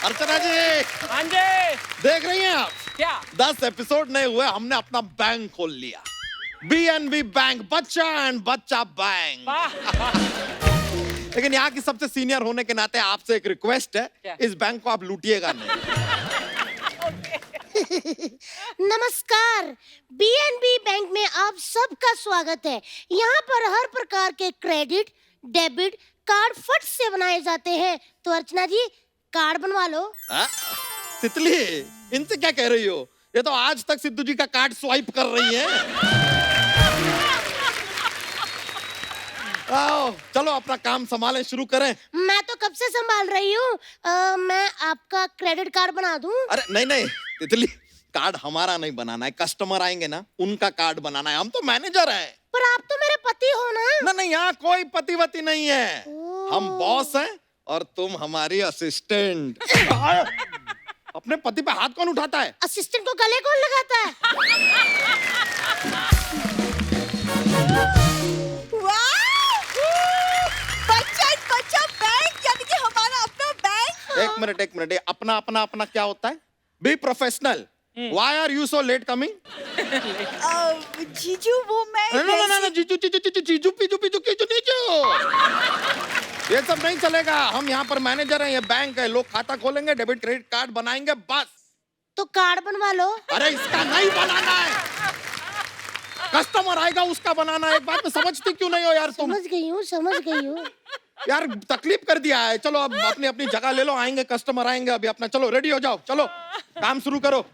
अर्चना जी, हाँ जी। देख रही हैं आप? क्या? 10 एपिसोड नहीं हुए, हमने अपना बैंक खोल लिया। BNB बैंक, बच्चा एंड बच्चा बैंक। लेकिन यहाँ की सबसे सीनियर होने के नाते आपसे एक रिक्वेस्ट है, क्या? इस बैंक को आप लूटिएगा नहीं। नमस्कार, बीएनबी बैंक में आप सबका स्वागत है। यहाँ पर हर प्रकार के क्रेडिट, डेबिट कार्ड फट से बनाए जाते हैं। तो अर्चना जी, कार्ड बनवा लो। तितली, इनसे क्या कह रही हो? ये तो आज तक सिद्धू जी का कार्ड स्वाइप कर रही है। आओ, चलो अपना काम संभालें, शुरू करें। मैं तो कब से संभाल रही हूँ। मैं आपका क्रेडिट कार्ड बना दूँ? अरे नहीं नहीं तितली, कार्ड हमारा नहीं बनाना है, कस्टमर आएंगे ना उनका कार्ड बनाना है। हम तो मैनेजर हैं। पर आप तो मेरे पति हो ना। ना नहीं, यहाँ कोई पतिवती नहीं है। हम बॉस हैं और तुम हमारी असिस्टेंट। अपने पति पे हाथ कौन उठाता है? असिस्टेंट को गले कौन लगाता है? बच्चा बैंक, यानी कि हमारा अपना बैंक। एक मिनट, ये अपना अपना अपना क्या होता है? Be professional. Why are you so late coming? जीजू, वो मैं ना, जीजू ये सब नहीं चलेगा। हम यहाँ पर मैनेजर हैं, ये बैंक है। लोग खाता खोलेंगे, डेबिट क्रेडिट कार्ड बनाएंगे, बस। तो कार्ड बनवा लो। अरे इसका नहीं बनाना है, कस्टमर आएगा उसका बनाना है। एक बात में समझती क्यों नहीं हो यार तुम? समझ गई हूँ। यार तकलीफ कर दिया है। चलो अब अपनी अपनी जगह ले लो, आएंगे कस्टमर आएंगे अभी अपना। चलो रेडी हो जाओ, चलो काम शुरू करो।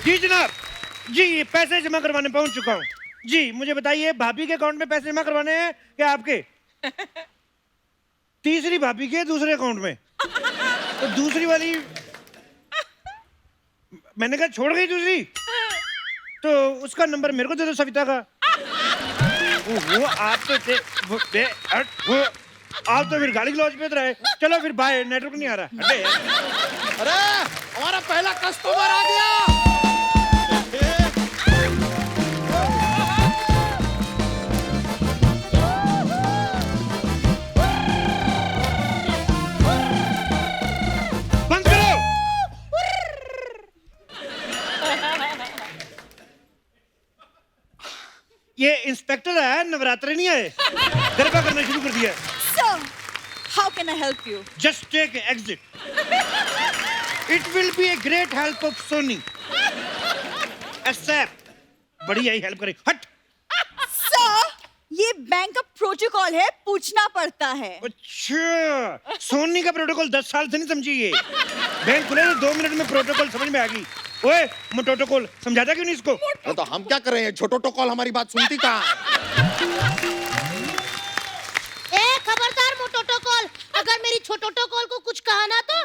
जी जनाब, जी पैसे जमा करवाने पहुंच चुका हूँ। जी मुझे बताइए, भाभी के अकाउंट में पैसे जमा करवाने हैं क्या आपके? तीसरी भाभी के दूसरे अकाउंट में। तो दूसरी वाली मैंने कहा छोड़ गई दूसरी, तो उसका नंबर मेरे को दे दो, सविता का। वो आप तो आप तो फिर गाली गलौज पे रहे। चलो फिर बाय, नेटवर्क नहीं आ रहा। अरे हमारा पहला कस्टमर आ गया। बंद करो। ये इंस्पेक्टर आया, नवरात्रे नहीं आए। गरबा करना शुरू कर दिया। Sir, how can I help you? Just take exit. It will be a great help of Sony. Accept. बढ़िया ही हेल्प करे। हट। सर, ये बैंक का प्रोटोकॉल है, पूछना पड़ता है। अच्छा, सोनी का प्रोटोकॉल 10 साल से नहीं समझी ये। बैंक खुले तो 2 मिनट में प्रोटोकॉल समझ में आ गई। ओए, प्रोटोकॉल समझाता क्यों नहीं इसको? तो हम क्या करें? छोटो टोकॉल हमारी बात सुनती कहाँ है? खबरदार मोटोटोकॉल, अगर मेरी छोटोटोकॉल को कुछ कहा ना तो।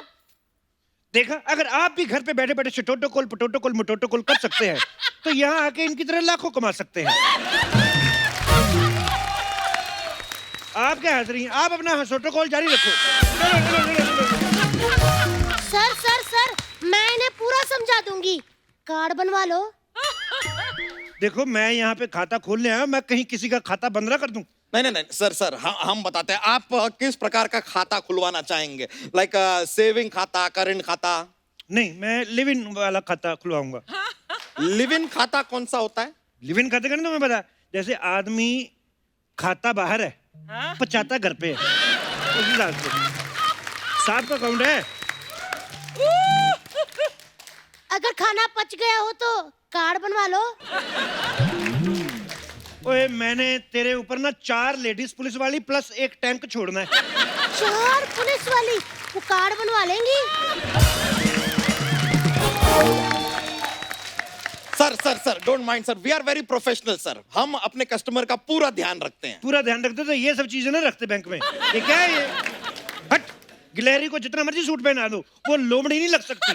देखा, अगर आप भी घर पे बैठे बैठे छोटोटोकॉल पोटोटोकॉल मोटोटोकॉल कर सकते हैं, तो यहाँ आके इनकी तरह लाखों कमा सकते हैं। आप क्या हंस रही हैं? आप अपना हंसोटोकॉल जारी रखो। सर, मैं इन्हें पूरा समझा दूंगी। कार्ड बनवा लो। देखो, मैं यहाँ पे खाता खोलने आया, मैं कहीं किसी का खाता बंद ना कर दूं। नहीं सर, हम बताते हैं। आप किस प्रकार का खाता खुलवाना चाहेंगे? लाइक सेविंग खाता, करंट खाता? नहीं, मैं लिव इन वाला खाता खुलवाऊंगा। लिव इन खाता कौन सा होता है? लिव इन खाते का नहीं तुम्हें पता? जैसे आदमी खाता बाहर है, पचाता घर पे है, उसी हिसाब से। साहब का अकाउंट है। अगर खाना पच गया हो तो कार्ड बनवा लो। ओए, मैंने तेरे ऊपर ना 4 लेडीज पुलिस वाली प्लस 1 टैंक छोड़ना है। 4 पुलिस वाली, वो कार्ड बनवा लेंगी। Sir don't mind sir, we are very professional sir. हम अपने कस्टमर का पूरा ध्यान रखते हैं। पूरा ध्यान रखते तो ये सब चीजें ना रखते बैंक में। ये क्या है ये? हट, गिलहरी को जितना मर्जी सूट पहना दो, वो लोमड़ी नहीं लग सकती।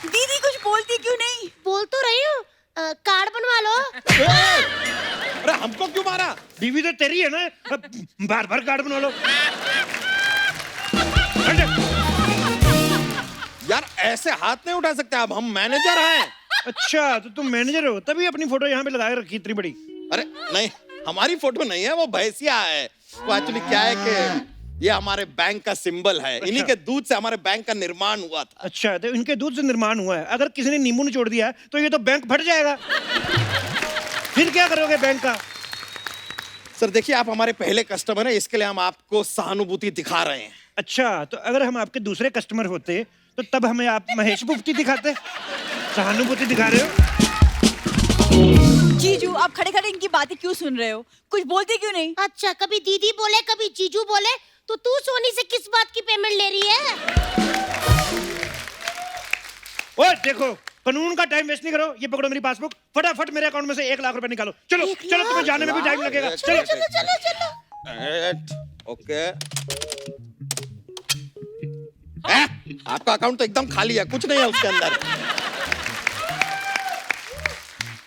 दीदी कुछ बोलती क्यों नहीं? बोल तो रही हूँ, कार्ड बनवा लो। अरे हमको क्यों मारा? बीवी तो तेरी है ना, बार बार कार्ड बनवा लो। यार ऐसे हाथ नहीं उठा सकते आप, हम मैनेजर हैं। अच्छा, तो तुम मैनेजर हो, तभी अपनी फोटो यहाँ पे लगा के रखी इतनी बड़ी। अरे नहीं, हमारी फोटो नहीं है, वो भैंसिया है। वो एक्चुअली क्या है कि ये हमारे बैंक का सिंबल है। इन्हीं के दूध से हमारे बैंक का निर्माण हुआ था। अच्छा, तो इनके दूध से निर्माण हुआ है। अगर किसी ने नींबू निचोड़ दिया तो ये तो बैंक फट जाएगा। फिर क्या करोगे बैंक का? सर देखिए, आप हमारे पहले कस्टमर हैं, इसके लिए हम आपको सहानुभूति दिखा रहे हैं। अच्छा, तो अगर हम आपके दूसरे कस्टमर होते तो तब हमें आप महेश मुफ्ती दिखाते। सहानुभूति दिखा रहे हो? जीजू, आप खड़े खड़े इनकी बातें क्यों सुन रहे हो? कुछ बोलते क्यों नहीं? अच्छा, कभी दीदी बोले कभी जीजू बोले, तो तू सोनी से किस बात की पेमेंट ले रही है? ओए देखो, कानून का टाइम वेस्ट नहीं करो। ये पकड़ो मेरी पासबुक, फटाफट मेरे अकाउंट में से 1 लाख रुपए निकालो। चलो चलो, तुम्हें जाने में भी टाइम लगेगा। चलो चलो चलो चलो। ओके। आपका अकाउंट तो एकदम खाली है, कुछ नहीं है उसके अंदर।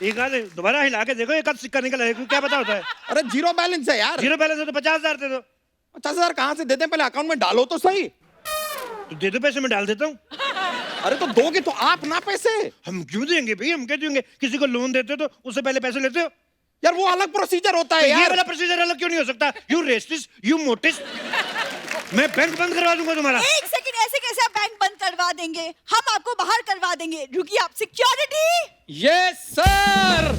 एक आध दोबारा हिला के देखो, एक आध सिक्का निकल आएगा, क्या पता होता है। अरे जीरो बैलेंस है यार। जीरो बैलेंस है तो 50,000 दे दो। 50,000 कहाँ से देते हैं? पहले अकाउंट में डालो तो सही। तो दे दो पैसे, मैं डाल देता हूँ। अरे तो दोगे तो आप ना पैसे। हम क्यों देंगे भाई? हम क्या देंगे? किसी को लोन देते हो तो उससे पहले पैसे लेते हो। यार वो अलग प्रोसीजर होता है ये यार। वाला प्रोसीजर अलग क्यों नहीं हो सकता? यू रेसिस्ट, यू मोटिस्ट। मैं बैंक बंद करवा दूंगा तुम्हारा। एक सेकंड, ऐसे कैसे आप बैंक बंद करवा देंगे? हम आपको बाहर करवा देंगे। रुकिए, आप सिक्योरिटी। Yes sir.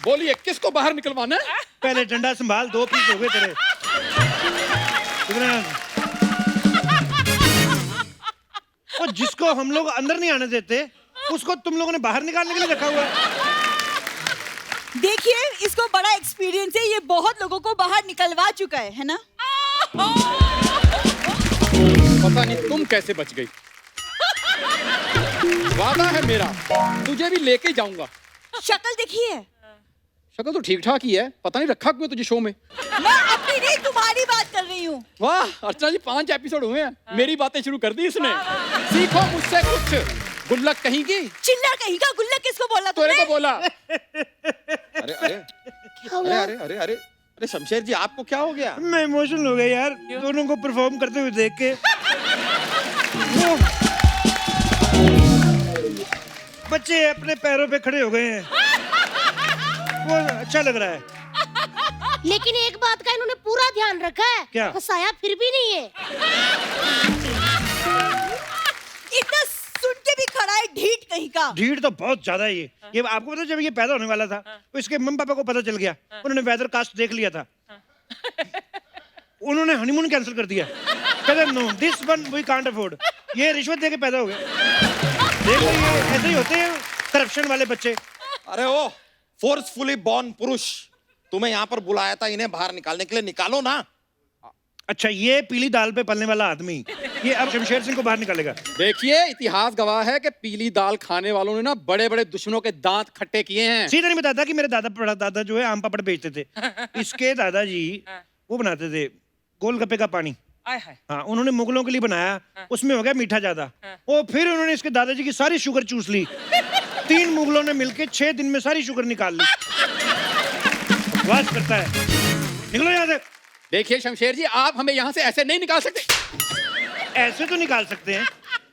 बोलिए, किसको बाहर निकलवाना है? पहले डंडा संभाल, 2 पीस हो गए तेरे। और जिसको हम लोग अंदर नहीं आने देते, उसको तुम लोगों ने बाहर निकालने के लिए रखा हुआ है। देखिए, इसको बड़ा एक्सपीरियंस है, ये बहुत लोगों को बाहर निकलवा चुका है ना? पता नहीं तुम कैसे बच गई। वादा है मेरा, तुझे भी लेके जाऊंगा। शक्ल देखिए। शक्ल तो ठीक ठाक ही है, पता नहीं रखा क्यों तुझे शो में। मैं अपनी नहीं, तुम्हारी बात कर रही हूँ। वाह अर्चना जी, 5 एपिसोड हुए हैं, मेरी बातें शुरू कर दी इसने। सीखो मुझसे कुछ। गुल्लक कहीं की। चिल्ला कहीं का, गुल्लक किसको बोला तेरे तुमने? को बोला। अरे अरे अरे अरे अरे अरे अरे शमशेर जी, आपको क्या हो गया? मैं इमोशनल हो गया यार, दोनों को परफॉर्म करते हुए देख के। बच्चे अपने पैरों पे खड़े हो गए हैं, वो अच्छा लग रहा है। लेकिन एक बात का इन्होंने पूरा ध्यान रखा है। क्या? फंसाया फिर भी नहीं है। इतना सुन के भी खड़ा है, ढीठ कहीं का। ढीठ तो बहुत ज्यादा है ये आपको पता है, जब ये पैदा होने वाला था तो इसके मम्मी पापा को पता चल गया, उन्होंने वेदर कास्ट देख लिया था। उन्होंने हनीमून कैंसिल कर दिया। कहते no, this one we can't afford. ये रिश्वत देके पैदा हो गए। देख लो, ये ऐसे ही होते हैं करप्शन वाले बच्चे। अरे ओ फोर्सफुली बॉर्न पुरुष, तुम्हें यहाँ पर बुलाया था इन्हें बाहर निकालने के लिए, निकालो ना। अच्छा, ये पीली दाल पे पलने वाला आदमी, ये अब शमशेर सिंह को बाहर निकालेगा। देखिए, इतिहास गवाह है कि पीली दाल खाने वालों ने ना बड़े बड़े दुश्मनों के दांत खट्टे किए हैं। सीधा नहीं बताता कि मेरे दादा बड़ा दादा जो है आम पापड़ बेचते थे। इसके दादाजी वो बनाते थे गोलगप्पे का पानी। हाँ, उन्होंने मुगलों के लिए बनाया, उसमें हो गया मीठा ज्यादा। और फिर उन्होंने इसके दादाजी की सारी शुगर चूस ली। 3 मुगलों ने मिलके 6 दिन में सारी शुगर निकाल ली। बकवास करता है, निकलो यहाँ से। देखिए शमशेर जी, आप हमें यहाँ से ऐसे नहीं निकाल सकते। ऐसे तो निकाल सकते हैं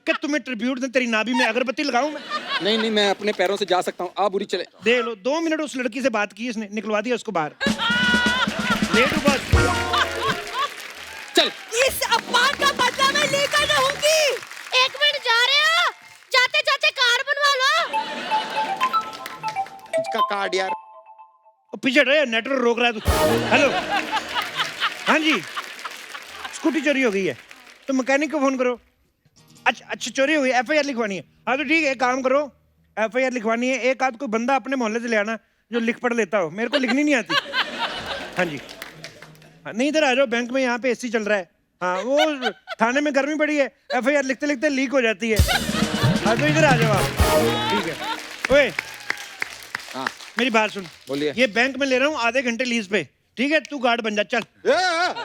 कि तुम्हें ट्रिब्यूट दे, तेरी नाभि में अगरबत्ती लगाऊं मैं? नहीं नहीं, मैं अपने पैरों से जा सकता हूँ, आप बुरी चले। दे लो, 2 मिनट उस लड़की से बात की इसने, निकलवा दिया उसको बाहर। ले लो बस। चल। इस अपमान का बदला मैं लेकर रहूंगी। 1 मिनट, जा रहे हो? जाते जाते कार बनवा लो। इसका कार्ड यार। और पीछे रहे, नेटवर्क रोक रहा है तू। हेलो, हाँ जी, स्कूटी चोरी हो गई है तो मैकेनिक को फोन करो। अच्छा चोरी हो गई, FIR लिखवानी है। हाँ तो ठीक है, एक काम करो, FIR लिखवानी है। एक आध कोई बंदा अपने मोहल्ले से ले आना जो लिख पढ़ लेता हो, मेरे को लिखनी नहीं आती। हाँ जी, हाँ, नहीं इधर आ जाओ, बैंक में यहाँ पे AC चल रहा है। हाँ, वो थाने में गर्मी पड़ी है, FIR लिखते लिखते लीक हो जाती है। हाँ तो इधर आ जाओ आप। ठीक है। ओए हाँ मेरी बात सुन, बोलिए। ये बैंक में ले रहा हूँ आधे घंटे लीज पे, ठीक है? तू गार्ड बन जा, चल।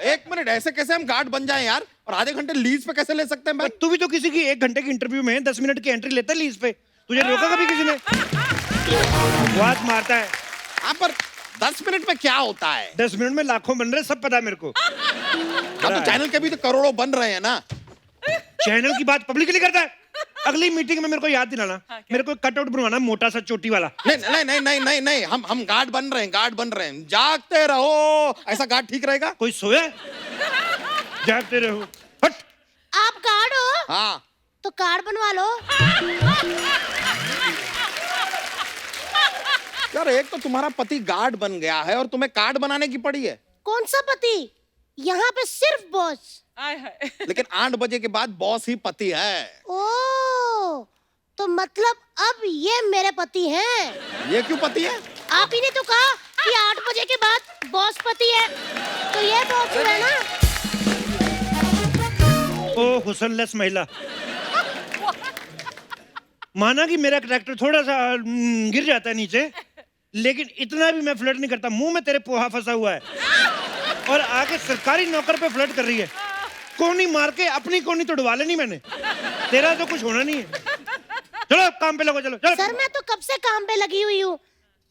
1 मिनट, ऐसे कैसे हम गार्ड बन जाएं यार? और आधे घंटे लीज पे कैसे ले सकते हैं भाई? तू भी तो किसी की 1 घंटे की इंटरव्यू में 10 मिनट की एंट्री लेता है लीज पे, तुझे रोका कभी किसी ने? बात मारता है। हाँ पर 10 मिनट में क्या होता है? 10 मिनट में लाखों बन रहे, सब पता है मेरे को। हाँ तो चैनल के भी तो करोड़ों बन रहे हैं ना। चैनल की बात पब्लिकली करता है। अगली मीटिंग में मेरे को याद दिलाना, मेरे को कटआउट बनवाना मोटा सा चोटी वाला। नहीं नहीं नहीं नहीं नहीं नहीं, हम गार्ड बन रहे हैं, गार्ड बन रहे हैं। जागते रहो, ऐसा गार्ड ठीक रहेगा? कोई सोया? जागते रहो। हट। आप कार्ड हो हाँ। तो कार्ड बनवा लो। यार एक तो तुम्हारा पति गार्ड बन गया है और तुम्हें कार्ड बनाने की पड़ी है। कौन सा पति? यहाँ पे सिर्फ बॉस। लेकिन 8 बजे के बाद बॉस ही पति है। ओ, तो मतलब अब ये मेरे पति हैं। ये क्यों पति है? आप ही ने तो कहा कि 8 बजे के बाद बॉस पति है, तो ये बॉस हुआ ना। ओ हुसनलेस महिला। माना कि मेरा कैरेक्टर थोड़ा सा गिर जाता है नीचे, लेकिन इतना भी मैं फ्लर्ट नहीं करता। मुंह में तेरे पोहा फंसा हुआ है और आगे सरकारी नौकर पे फ्लर्ट कर रही है। कोनी मार के अपनी कोनी तोड़वा लेनी मैंने। तेरा तो कुछ होना नहीं है। चलो काम पे लगो, चलो चलो। सर मैं तो कब से काम पे लगी हुई हूँ,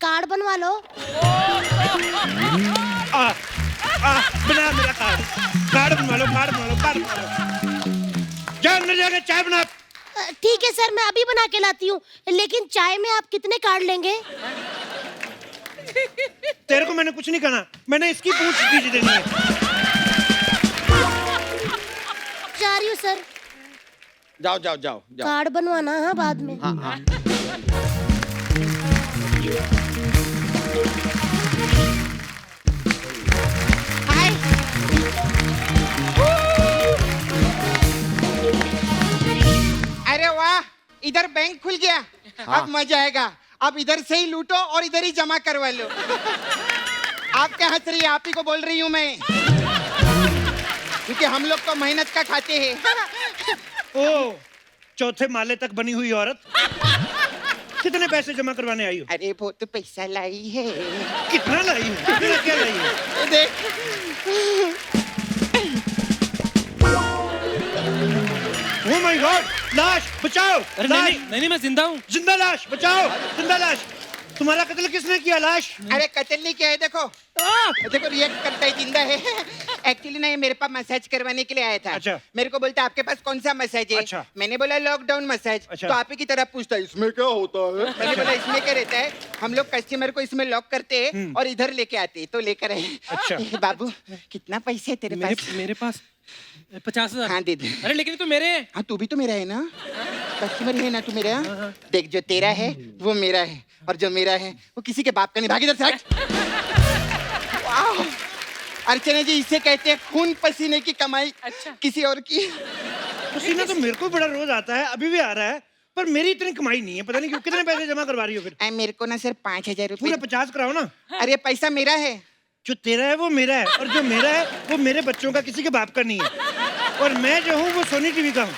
कार्ड बनवा लो। बना मेरा कार्ड बनवा लो, कार्ड बनवा लो, कार्ड बनवा लो। जा अंदर जाके चाय बना। ठीक है सर, मैं अभी बना के लाती हूँ, लेकिन चाय में आप कितने कार्ड लेंगे? तेरे को मैंने कुछ नहीं कहना, मैंने इसकी पूंछ खींच देनी है। जा रही हूँ सर। जाओ जाओ जाओ जाओ। कार्ड बनवाना हाँ बाद में। हाँ हाँ। हाय। अरे वाह, इधर बैंक खुल गया। हाँ। अब मजा आएगा। अब इधर से ही लूटो और इधर ही जमा करवा लो। आप क्या हंस रही है? आप ही को बोल रही हूँ मैं, क्योंकि हम लोग तो मेहनत का खाते हैं। ओ चौथे माले तक बनी हुई औरत, कितने पैसे जमा करवाने आई हो? अरे वो तो पैसा लाई है। कितना लाई है? कितना क्या लाई है? देख, ओह माय गॉड, लाश बचाओ। अरे लाश। नहीं मैं जिंदा हूँ। जिंदा लाश बचाओ, जिंदा लाश। तुम्हारा कत्ल किसने किया? लाश। अरे कत्ल नहीं किया है। देखो देखो रिएक्ट करता है, जिंदा है। एक्चुअली ना ये मेरे पास मसाज करवाने के लिए आया था। अच्छा। मेरे को बोलता आपके पास कौन सा मसाज है? अच्छा। मैंने बोला लॉकडाउन मसाज। अच्छा। तो आप ही की तरह पूछता है इसमें क्या होता है? मैंने बोला इसमें क्या रहता है, हम लोग कस्टमर को इसमें लॉक करते हैं और इधर लेके आते हैं, तो लेकर आए। अच्छा। बाबू कितना पैसे है तेरे पास? मेरे पास 50,000। हाँ दे दे। अरे लेकिन तो मेरे हैं। हाँ तू भी तो मेरा है ना, कस्टमर ही है ना तू मेरा। देख जो तेरा है वो मेरा है और जो मेरा है वो किसी के बाप का नहीं। भाग इधर से हट। वाह, अर्चना जी इसे कहते हैं खून पसीने की कमाई। अच्छा। किसी और की पसीना तो मेरे को बड़ा रोज आता है, अभी भी आ रहा है, पर मेरी इतनी कमाई नहीं है। पता नहीं क्यों। कितने पैसे जमा करवा रही हो फिर? मेरे को ना सर 5,000 पूरे रुपए। 50 कराओ ना। अरे पैसा मेरा है। जो तेरा है वो मेरा है और जो मेरा है वो मेरे बच्चों का, किसी के बाप का नहीं है। और मैं जो हूँ वो सोनी टीवी का हूँ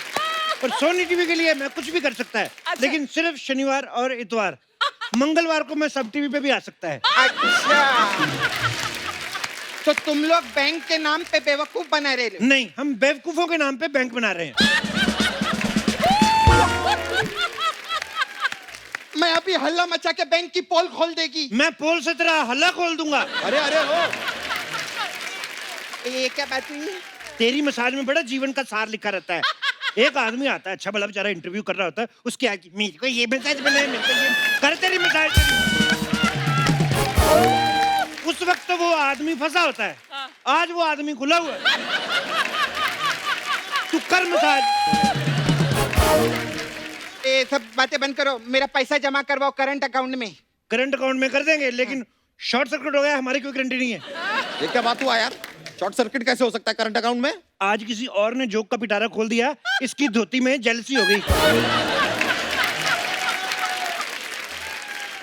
और सोनी टीवी के लिए मैं कुछ भी कर सकता है। लेकिन सिर्फ शनिवार और इतवार, मंगलवार को मैं सब टीवी पे भी आ सकता है। अच्छा, तो तुम लोग बैंक के नाम पे बेवकूफ बना रहे हो? नहीं, हम बेवकूफों के नाम पे बैंक बना रहे हैं। मैं अभी हल्ला मचा के बैंक की पोल खोल देगी। मैं पोल से तेरा हल्ला खोल दूंगा। अरे अरे हो, ये क्या बात हुई? तेरी मसाज में बड़ा जीवन का सार लिखा रहता है। एक आदमी आता है, अच्छा भला बेचारा इंटरव्यू कर रहा होता है, उसके आगे मेरे को ये मसाज बना है, मेरे को ये कर, तेरी मसाज उस वक्त तो वो आदमी फंसा होता है, आज वो आदमी खुला हुआ है। तू कर मसाज। ये सब बातें बंद करो, मेरा पैसा जमा करवाओ करंट अकाउंट में। करंट अकाउंट में कर देंगे, लेकिन शॉर्ट सर्किट हो गया, हमारी कोई गारंटी नहीं है। ये क्या बात हुआ यार? शॉर्ट सर्किट कैसे हो सकता है करंट अकाउंट में? आज किसी और ने जोक का पिटारा खोल दिया, इसकी धोती में जेलसी हो गई।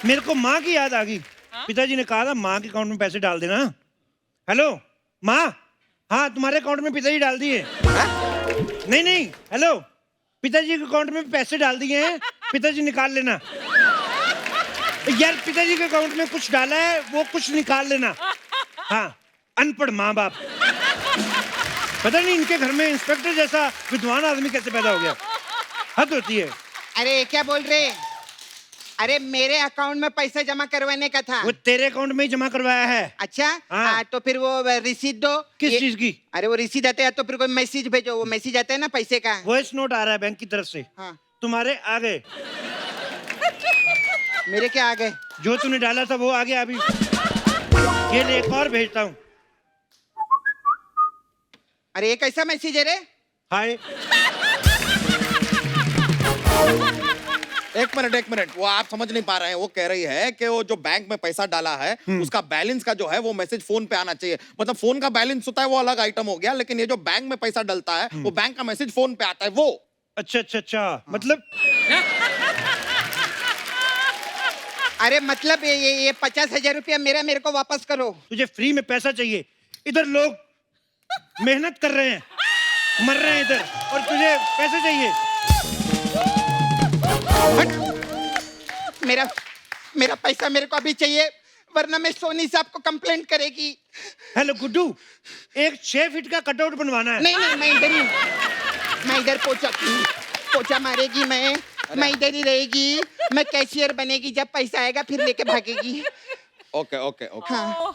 मेरे को माँ की याद आ गई। पिताजी ने कहा था माँ के अकाउंट में पैसे डाल देना। हेलो माँ, हाँ तुम्हारे अकाउंट में पिताजी डाल दिए। नहीं नहीं, हेलो, पिताजी के अकाउंट में पैसे डाल दिए हैं, पिताजी निकाल लेना। यार पिताजी के अकाउंट में कुछ डाला है, वो कुछ निकाल लेना। हाँ, अनपढ़ माँ बाप, पता नहीं इनके घर में इंस्पेक्टर जैसा विद्वान आदमी कैसे पैदा हो गया। हद होती है। अरे क्या बोल रहे? अरे मेरे अकाउंट में पैसा जमा करवाने का था। वो तेरे अकाउंट में ही जमा करवाया है। अच्छा हाँ। तो फिर वो रसीद दो। किस चीज की? अरे वो रसीद आता है तो फिर कोई मैसेज भेजो, वो मैसेज आता है ना पैसे का। वॉइस नोट आ रहा है बैंक की तरफ से। हाँ। तुम्हारे आ गए। मेरे क्या आ गए? जो तूने डाला था वो आ गया अभी। ये ले एक और भेजता हूँ। अरे ये कैसा मैसेज है रे? हाय। एक मिनट, वो आप समझ नहीं पा रहे हैं। वो कह रही है कि वो जो बैंक में पैसा डाला है उसका बैलेंस का जो है वो मैसेज फोन पे आना चाहिए। मतलब फोन का बैलेंस होता है वो अलग आइटम हो गया, लेकिन ये जो बैंक में पैसा डलता है वो बैंक का मैसेज फोन पे आता है वो। अच्छा मतलब अरे मतलब ये 50,000 रुपया मेरे को वापस करो। तुझे फ्री में पैसा चाहिए? इधर लोग मेहनत कर रहे हैं, मर रहे हैं इधर, और तुझे पैसे चाहिए? मेरा पैसा मेरे को अभी चाहिए, वरना मैं सोनी साहब को कंप्लेंट करेगी। हेलो गुड्डू, एक 6 फीट का कटआउट बनवाना है। नहीं मैं इधर ही हूँ। मैं इधर पोछा मारेगी, मैं इधर ही रहेगी। मैं कैशियर बनेगी, जब पैसा आएगा फिर लेके भागेगी। ओके। हाँ।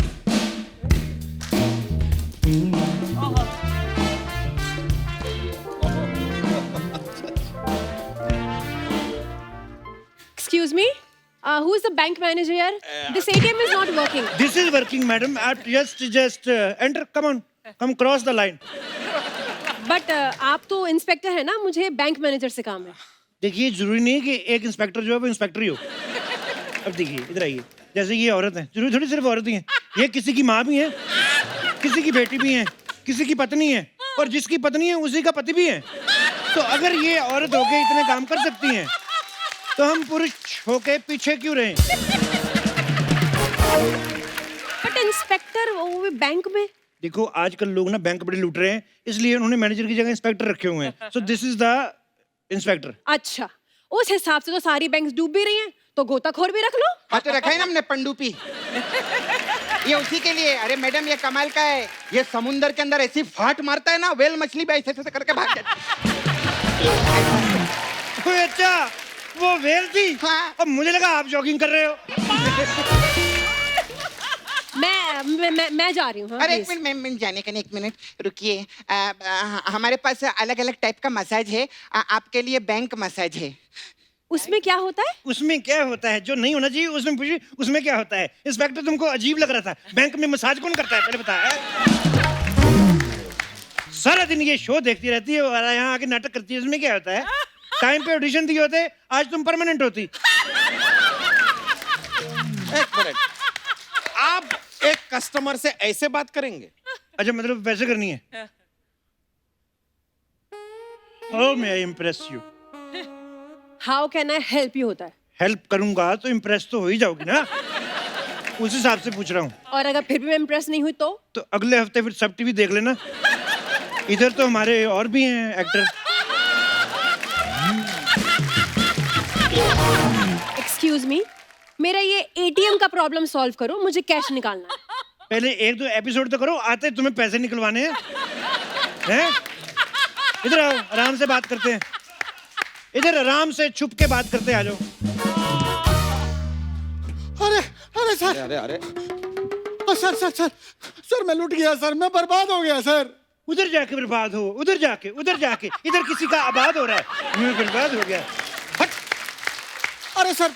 Excuse me? Who is the bank manager here? This ATM is not working. This is working, madam. Just enter. Come cross the line. But आप तो इंस्पेक्टर है ना, मुझे बैंक मैनेजर से काम है। देखिए, जरूरी नहीं है कि एक इंस्पेक्टर जो है वो इंस्पेक्टर ही हो। अब देखिए, इधर आइए। जैसे ये औरत है, जरूरी थोड़ी सिर्फ औरत ही है। ये किसी की माँ भी है, किसी की बेटी भी है, किसी की पत्नी है, और जिसकी पत्नी है उसी का पति भी है। तो अगर ये औरत होके इतने काम कर सकती हैं, तो हम पुरुष होके पीछे क्यों रहें? बट इंस्पेक्टर वो भी बैंक में। देखो, आजकल लोग ना बैंक बड़े लूट रहे हैं, इसलिए उन्होंने मैनेजर की जगह इंस्पेक्टर रखे हुए हैं। So this is the inspector. अच्छा, उस हिसाब से तो सारी बैंक्स डूब भी रही हैं, तो गोताखोर भी रख लो। हाँ तो रखा है ना हमने पंडुपी, ये उसी के लिए। अरे मैडम, ये कमाल का है, ये समुंदर के अंदर ऐसी फाट मारता है ना, वेल मछली भी ऐसे करके भाग जाती है। अच्छा, वो वेल थी। हाँ। अब मुझे लगा आप जॉगिंग कर रहे हो। मैं जा रही हूँ। अरे एक मिनट जाने का नहीं, 1 मिनट रुकिए। हमारे पास अलग अलग टाइप का मसाज है। आपके लिए बैंक मसाज है। उसमें क्या होता है? उसमें क्या होता है जो नहीं होना चाहिए, उसमें पूछिए उसमें क्या होता है। इंस्पेक्टर, तुमको अजीब लग रहा था, बैंक में मसाज कौन करता है पहले बता। सारा दिन ये शो देखती रहती है और यहाँ आके नाटक करती है, उसमें क्या होता है? टाइम पे ऑडिशन दिए होते, आज तुम परमानेंट होती। एक मिनट, आप एक कस्टमर से ऐसे बात करेंगे? अच्छा, मतलब वैसे करनी है। Oh, may I impress you? How can I help you होता है। हेल्प करूंगा तो इम्प्रेस तो हो ही जाओगी ना, उस हिसाब से पूछ रहा हूँ। और अगर फिर भी मैं इम्प्रेस नहीं हुई तो अगले हफ्ते फिर सब टीवी देख लेना। इधर तो हमारे और भी हैं एक्टर। एक्सक्यूज मी, मेरा ये एटीएम का प्रॉब्लम सॉल्व करो, मुझे कैश निकालना है। पहले 1-2 एपिसोड तो करो, आते तुम्हें पैसे निकलवाने हैं। इधर आओ, आराम से बात करते हैं। इधर आराम से छुप के बात करते, आ जाओ। अरे सर, अरे सर मैं लूट गया सर, मैं बर्बाद हो गया सर। उधर जाके बर्बाद हो, उधर जाके इधर किसी का आबाद हो रहा है, मैं बर्बाद हो गया। हट। अरे सर,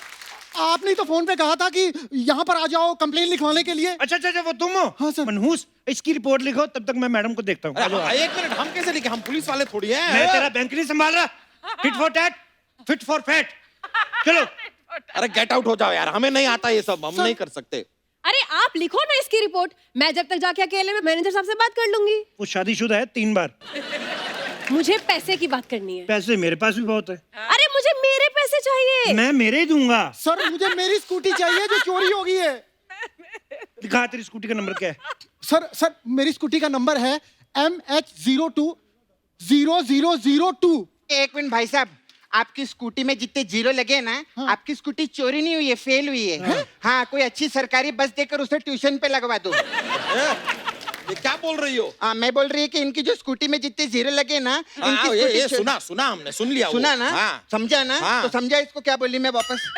आपने तो फोन पे कहा था कि यहाँ पर आ जाओ कंप्लेन लिखवाने के लिए। अच्छा, वो तुम हो? हाँ सर। मनहूस, इसकी रिपोर्ट लिखो, तब तक मैं मैडम को देखता हूँ। एक मिनट, हम कैसे लिखे? हम पुलिस वाले थोड़ी हैं। मैं तेरा बैंक नहीं संभाल रहा। Tit for tat, fit for fat. चलो। अरे गेट आउट हो जाओ यार, हमें नहीं आता ये सब, हम नहीं कर सकते। अरे आप लिखो ना इसकी रिपोर्ट, मैं जब तक जाके अकेले में मैनेजर साहब से बात कर लूंगी। वो शादीशुदा है 3 बार। मुझे पैसे की बात करनी है। पैसे मेरे पास भी बहुत है। अरे मुझे मेरे पैसे चाहिए। मैं मेरे ही दूंगा। सर मुझे मेरी स्कूटी चाहिए जो चोरी हो गई है। दिखा, तेरी स्कूटी का नंबर क्या है? सर मेरी स्कूटी का नंबर है MH020002। एक मिनट भाई साहब, आपकी स्कूटी में जितने जीरो लगे ना, आपकी स्कूटी चोरी नहीं हुई है, फेल हुई है। हाँ, कोई अच्छी सरकारी बस देकर उसे ट्यूशन पे लगवा दो। ये क्या बोल रही हो? मैं बोल रही है कि इनकी जो स्कूटी में जितने जीरो लगे ना, इनकी ये स्कूटी सुना हमने, सुन लिया। सुना वो। ना? हाँ। समझा ना? हाँ। तो समझा इसको क्या बोली मैं वापस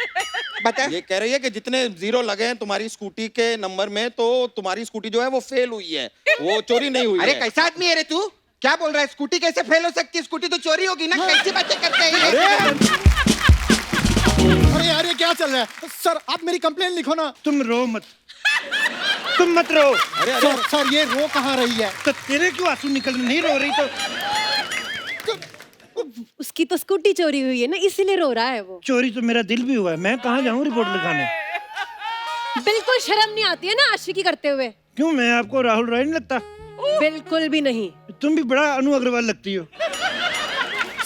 बता। ये कह रही है कि जितने जीरो लगे हैं तुम्हारी स्कूटी के नंबर में, तो तुम्हारी स्कूटी जो है वो फेल हुई है, वो चोरी नहीं हुई अरे है। कैसा आदमी है रे तू? क्या बोल रहा है? स्कूटी कैसे फेल हो सकती है? स्कूटी तो चोरी होगी ना। कैसी बातें करते हैं ये? अरे यार ये क्या चल रहा है? सर आप मेरी कंप्लेन लिखो ना। तुम रो मत, तुम मत रो। सर ये रो कहाँ रही है? तो तेरे क्यों आंसू निकल नहीं रो रही? तो उसकी तो स्कूटी चोरी हुई है ना, इसीलिए रो रहा है वो। चोरी तो मेरा दिल भी हुआ है, मैं कहाँ जाऊँ रिपोर्ट लिखाने? बिल्कुल शर्म नहीं आती है ना आशिकी करते हुए? क्यों, मैं आपको राहुल रॉय नहीं लगता? बिल्कुल भी नहीं। तुम भी बड़ा अनु अग्रवाल लगती हो।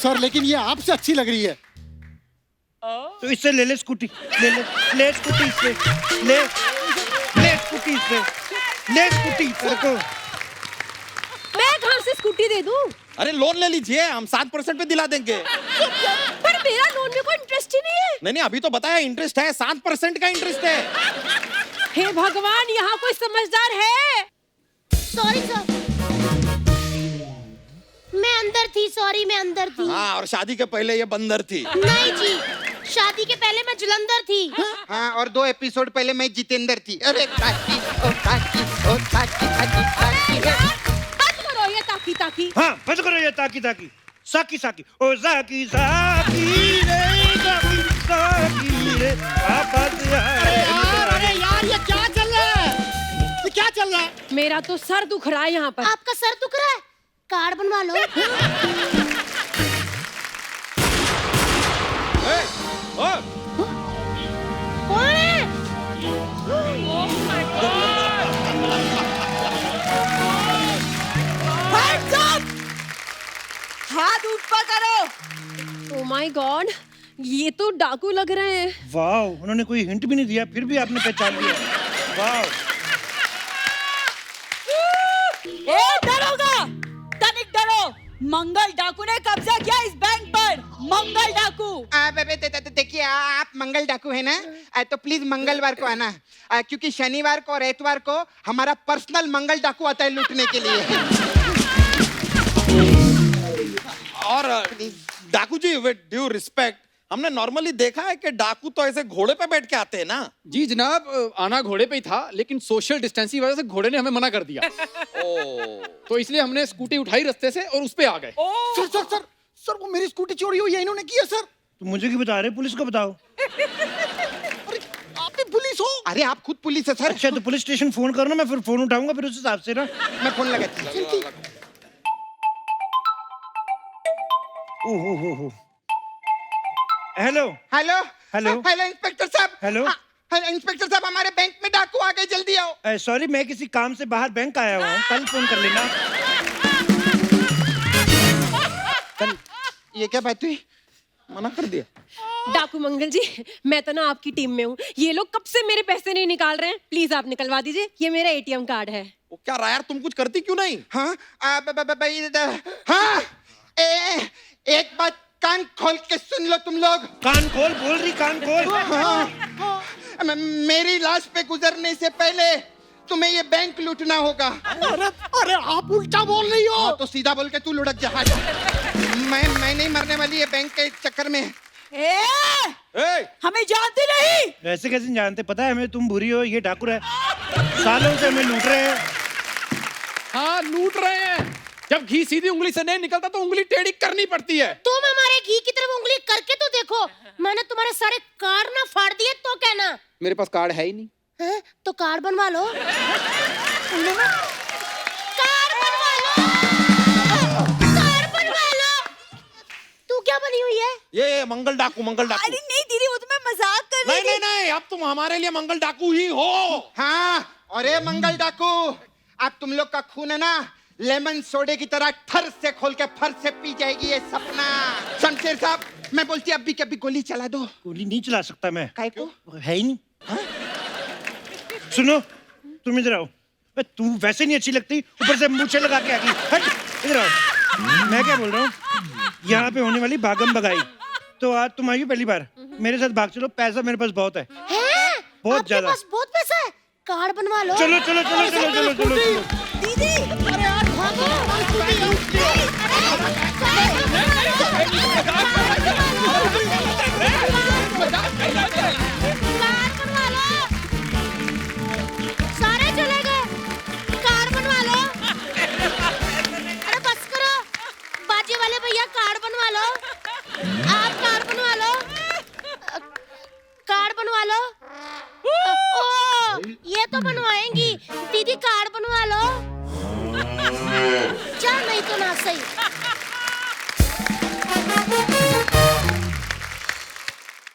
सर लेकिन ये आपसे अच्छी लग रही है। तो इससे ले स्कूटी, ले स्कूटी इससे, ले स्कूटी इससे, ले स्कूटी तेरे को। मैं कहाँ से स्कूटी दे दूं? अरे लोन ले लीजिए, हम 7% पे दिला देंगे। पर मेरा लोन में कोई इंटरेस्ट ही नहीं है। नहीं, अभी तो बताया इंटरेस्ट है, 7% का इंटरेस्ट है। हे भगवान, यहाँ कोई समझदार है? सॉरी सर, मैं अंदर थी। सॉरी मैं अंदर थी। हाँ, और शादी के पहले ये बंदर थी। नहीं जी, शादी के पहले मैं जलंधर थी। हाँ, और 2 एपिसोड पहले मैं जितेंद्र थी। अरे ताकी, ओ ताकी, ओ ताकी, ताकी, ताकी। बंद करो ये ताकी ताकी। हाँ, बंद करो ये ताकी ताकी, साकी साकी, ओ साकी साकी रे, साकी साकी रे, आवाज़ आए। अरे यार ये क्या चल रहा है? ये क्या चल रहा है? मेरा तो सर दुख रहा है यहाँ पर। आपका सर दुख रहा है? कार्ड बनवा लो। कौन है? Hands up! हाथ ऊपर करो। ओह माय गॉड, ये तो डाकू लग रहे हैं। वाह, उन्होंने कोई हिंट भी नहीं दिया, फिर भी आपने पहचान लिया। वाह, ए दरोगा, तनिक डरो। मंगल डाकू ने कब्जा किया इस बैंक पर। मंगल डाकू। देखिए आप मंगल डाकू है ना, तो प्लीज मंगलवार को आना, क्योंकि शनिवार को और एतवार को हमारा पर्सनल मंगल डाकू आता है लूटने के लिए। और डाकू जी, विद ड्यू रिस्पेक्ट, हमने नॉर्मली देखा है कि डाकू तो ऐसे घोड़े पे बैठ के आते हैं ना। जी जनाब, आना घोड़े पे ही था, लेकिन सोशल डिस्टेंसिंग की वजह से घोड़े ने हमें मना कर दिया। तो इसलिए हमने स्कूटी उठाई रास्ते से और उस पे आ गए। सर सर सर सर वो मेरी स्कूटी चोरी हुई है, इन्होंने की है सर। तो मुझे क्यों बता रहे? पुलिस को बताओ। अरे आप भी पुलिस हो? अरे आप खुद पुलिस है सर। अच्छा, तो पुलिस स्टेशन फोन करो ना, मैं फिर फोन उठाऊंगा, फिर उस हिसाब से ना। मैं फोन लगाती हूँ। ओहो, hello hello hello. Hello inspector साहब। हेलो। हेलो इंस्पेक्टर साहब, हमारे बैंक में डाकू आ गए, जल्दी आओ। सॉरी, मैं किसी काम से बाहर बैंक आया हुआ हूँ, कल फोन कर लेना। कल? ये क्या बात हुई? मना कर दिया। डाकू मंगल जी, मैं तो ना आपकी टीम में हूँ। ये लोग कब से मेरे पैसे नहीं निकाल रहे हैं, प्लीज आप निकलवा दीजिए। ये मेरा एटीएम कार्ड है। वो क्या रहा यार, तुम कुछ करती क्यों नहीं? हाँ, हाँ, एक बात कान खोल के सुन लो तुम लोग। कान खोल बोल रही, कान खोल। हाँ, मेरी लाश पे गुजरने से पहले तुम्हें ये बैंक लूटना होगा। अरे आप उल्टा बोल रही हो। तो सीधा बोल के तू लुढ़क जा। मैं नहीं मरने वाली है बैंक के चक्कर में। हमें जानती नहीं। ऐसे कैसे जानते? पता है हमें तुम बुरी हो, ये ठाकुर है, सालों से हमें लूट रहे हैं। हाँ, लूट रहे हैं। जब घी सीधी उंगली से नहीं निकलता तो उंगली टेढ़ी करनी पड़ती है। तुम हमारे घी की तरफ उंगली करके तो देखो। मैंने तुम्हारे सारे कार्ड ना फाड़ दिए तो कहना। मेरे पास कार्ड है ही नहीं। है? तो कार्ड बनवा लो। कार्ड बनवा लो। कार्ड बनवा लो। तू क्या बनी हुई है? ये मंगल डाकू, मंगल डाकू। अरे नहीं दीदी, वो तो मैं मजाक कर रही थी। नहीं, अब तुम हमारे लिए मंगल डाकू ही हो। हाँ, और ये मंगल डाकू, अब तुम लोग का खून है ना, लेमन सोडे की तरह ठर से खोल के फर से पी जाएगी ये सपना। शमशेर साहब, मैं बोलती अभी के अभी गोली चला दो। गोली नहीं चला सकता मैं, काहे को? है ही नहीं। सुनो, तुम इधर आओ। तू वैसे नहीं अच्छी लगती, ऊपर से मूछें लगा के आ गई। हट, इधर आओ। मैं क्या बोल रहा हूँ, यहाँ पे होने वाली भागम भगाई, तो आज तुम आई हो पहली बार, मेरे साथ भाग चलो, पैसा मेरे पास बहुत है। हैं? बहुत आपके ज्यादा। पास बहुत पैसा है, कार्ड बनवा लो। चलो चलो चलो चलो चलो चलो, चलो। दीदी अरे यार भागो कार बनवा लो सारे चले गए कार बनवा लो अरे बस करो बाजे वाले भैया कार बनवा लो आप कार बनवा लो कार बनवा लो ओ ये तो बनवाएंगी दीदी कार बनवा लो चल नहीं तो ना सही